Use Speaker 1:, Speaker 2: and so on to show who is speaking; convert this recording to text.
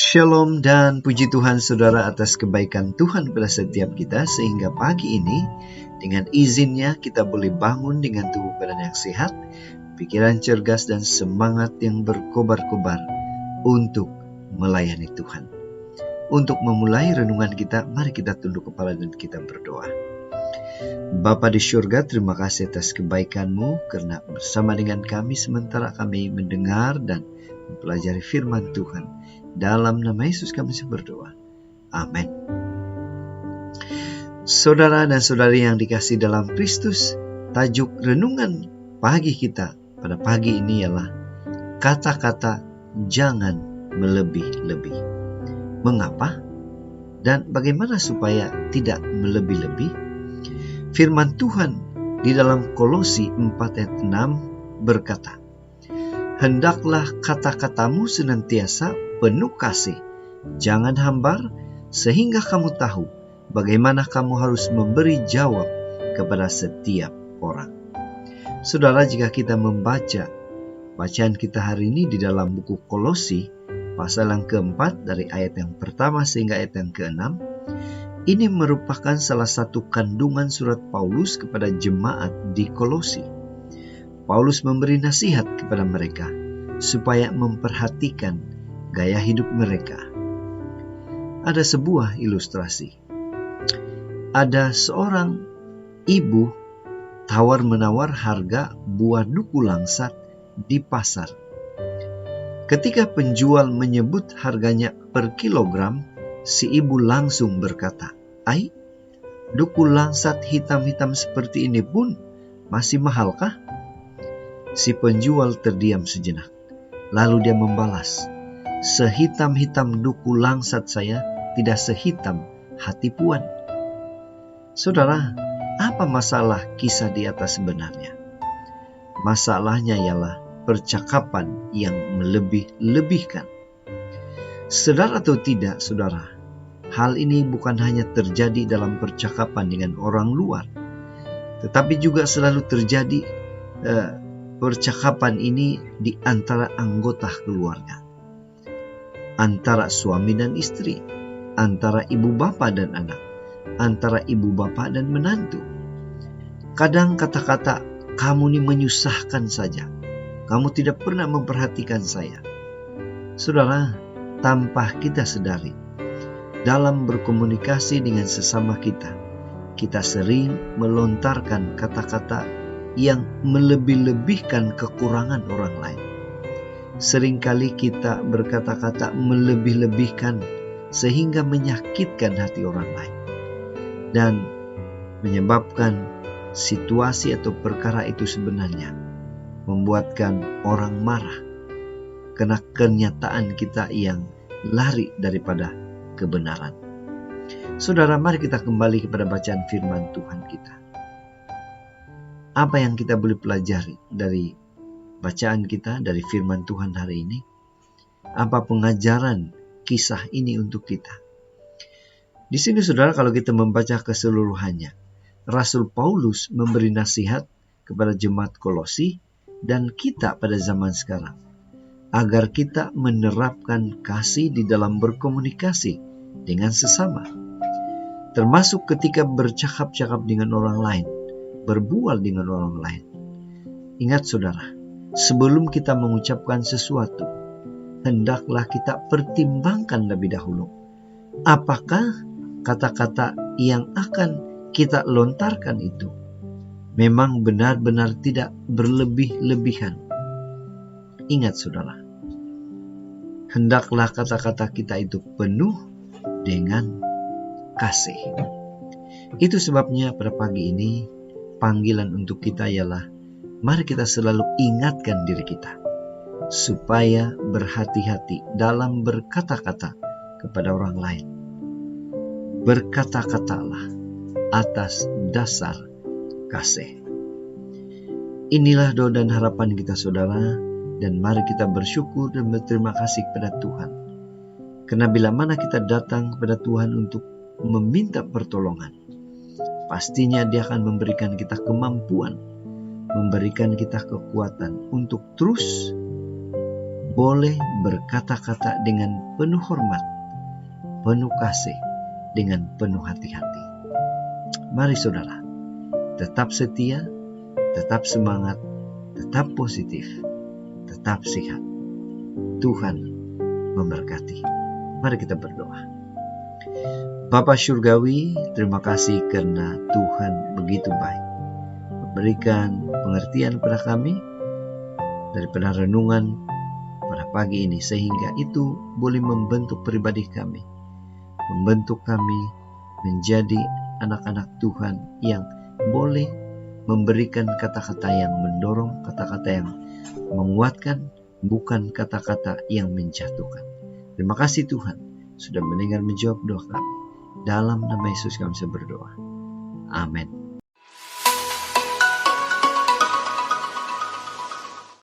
Speaker 1: Shalom dan puji Tuhan saudara atas kebaikan Tuhan pada setiap kita, sehingga pagi ini dengan izinnya kita boleh bangun dengan tubuh badan yang sehat, pikiran cergas dan semangat yang berkobar-kobar untuk melayani Tuhan. Untuk memulai renungan kita, mari kita tunduk kepala dan kita berdoa. Bapa di surga, terima kasih atas kebaikan-Mu karena bersama dengan kami sementara kami mendengar dan mempelajari firman Tuhan. Dalam nama Yesus kami berdoa. Amin. Saudara dan saudari yang dikasihi dalam Kristus, tajuk renungan pagi kita pada pagi ini ialah kata-kata jangan melebih-lebih. Mengapa? Dan bagaimana supaya tidak melebih-lebih? Firman Tuhan di dalam Kolose 4 ayat 6 berkata, "Hendaklah kata-katamu senantiasa penuh kasih, jangan hambar, sehingga kamu tahu bagaimana kamu harus memberi jawab kepada setiap orang." Saudara, jika kita membaca bacaan kita hari ini di dalam buku Kolose, pasal yang keempat dari ayat yang pertama sehingga ayat yang keenam, ini merupakan salah satu kandungan surat Paulus kepada jemaat di Kolose. Paulus memberi nasihat kepada mereka supaya memperhatikan gaya hidup mereka. Ada sebuah ilustrasi. Ada seorang ibu tawar-menawar harga buah duku langsat di pasar. Ketika penjual menyebut harganya per kilogram, si ibu langsung berkata, "Ai, duku langsat hitam-hitam seperti ini pun masih mahalkah?" Si penjual terdiam sejenak. Lalu dia membalas, "Sehitam-hitam duku langsat saya, tidak sehitam hati Puan." Saudara, apa masalah kisah di atas sebenarnya? Masalahnya ialah percakapan yang melebih-lebihkan. Sadar atau tidak, saudara, hal ini bukan hanya terjadi dalam percakapan dengan orang luar, tetapi juga selalu terjadi percakapan ini di antara anggota keluarga, antara suami dan istri, antara ibu bapa dan anak, antara ibu bapa dan menantu. Kadang kata-kata, "Kamu ini menyusahkan saja, kamu tidak pernah memperhatikan saya." Saudara, tanpa kita sadari, dalam berkomunikasi dengan sesama kita sering melontarkan kata-kata yang melebih-lebihkan kekurangan orang lain. Seringkali kita berkata-kata melebih-lebihkan sehingga menyakitkan hati orang lain dan menyebabkan situasi atau perkara itu sebenarnya membuatkan orang marah karena kenyataan kita yang lari daripada kebenaran. Saudara, mari kita kembali kepada bacaan firman Tuhan kita. Apa yang kita boleh pelajari dari bacaan kita, dari firman Tuhan hari ini? Apa pengajaran kisah ini untuk kita? Di sini saudara, kalau kita membaca keseluruhannya, Rasul Paulus memberi nasihat kepada jemaat Kolose dan kita pada zaman sekarang, agar kita menerapkan kasih di dalam berkomunikasi dengan sesama, termasuk ketika bercakap-cakap dengan orang lain, berbual dengan orang lain. Ingat saudara, sebelum kita mengucapkan sesuatu, hendaklah kita pertimbangkan lebih dahulu. Apakah kata-kata yang akan kita lontarkan itu memang benar-benar tidak berlebih-lebihan? Ingat saudara, hendaklah kata-kata kita itu penuh dengan kasih. Itu sebabnya pada pagi ini panggilan untuk kita ialah, mari kita selalu ingatkan diri kita supaya berhati-hati dalam berkata-kata kepada orang lain. Berkata-katalah atas dasar kasih. Inilah doa dan harapan kita saudara, dan mari kita bersyukur dan berterima kasih kepada Tuhan. Karena bila mana kita datang kepada Tuhan untuk meminta pertolongan, pastinya Dia akan memberikan kita kemampuan, memberikan kita kekuatan untuk terus boleh berkata-kata dengan penuh hormat, penuh kasih, dengan penuh hati-hati. Mari saudara, tetap setia, tetap semangat, tetap positif, tetap sehat. Tuhan memberkati. Mari kita berdoa. Bapa Surgawi, terima kasih karena Tuhan begitu baik. Memberikan pengertian kepada kami daripada renungan pada pagi ini, sehingga itu boleh membentuk pribadi kami, membentuk kami menjadi anak-anak Tuhan yang boleh memberikan kata-kata yang mendorong, kata-kata yang menguatkan, bukan kata-kata yang menjatuhkan. Terima kasih Tuhan sudah mendengar menjawab doa kami. Dalam nama Yesus kami berdoa. Amin.